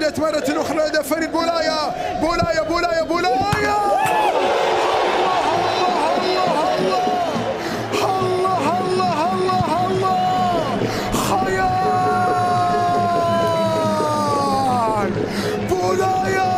عادت مرة أخرى لدى فريق بولايا. بولايا بولايا بولايا، الله الله الله الله، خيال. بولايا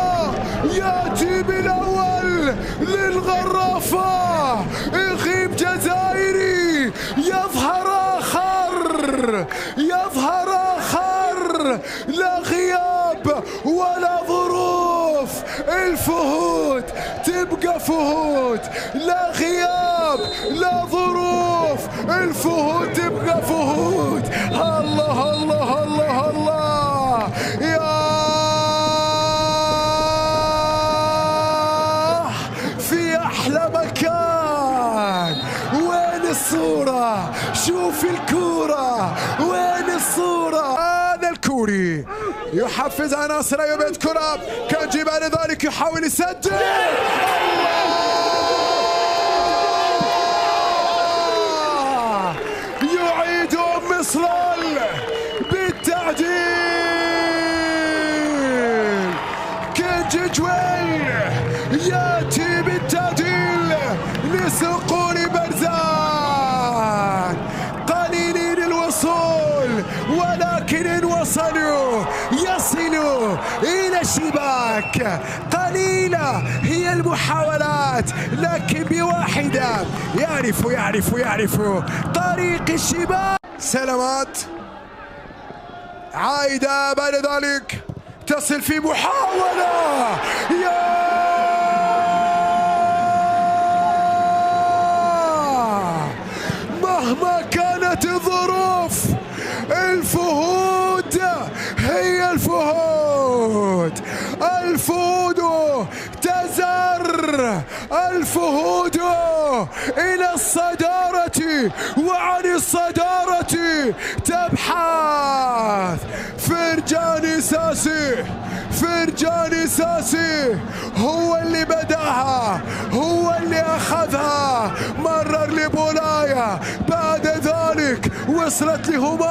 يأتي بالأول للغرافة، يغيب جزائري، يظهر آخر، يظهر آخر، لا غياب ولا ظروف، الفهود تبقى فهود، لا غياب لا ظروف، الفهود تبقى فهود. الله الله الله الله، يا في أحلى مكان. وين الصورة؟ شوف الكورة، وين الصورة؟ هذا الكوري يحفز عناصر يبعد كرة، كان بعد ذلك يحاول يسجل. يعيد مصر بالتعديل. كنجي جويل ياتي بالتعديل لسقول برزان. قليلين الوصول ولكن إن وصلوا يصلوا إلى الشباك. قليلة هي المحاولات لكن بواحدة يعرف طريق الشباك. سلامات عايدة بعد ذلك تصل في محاولة. مهما كانت الظروف الفهود هي الفهود. الفهود تزر، الفهود إلى الصدارة، وعن الصدارة تبحث. فرجاني ساسي هو اللي بدأها، هو اللي أخذها، مرر لبولايا، بعد ذلك وصلت لهما.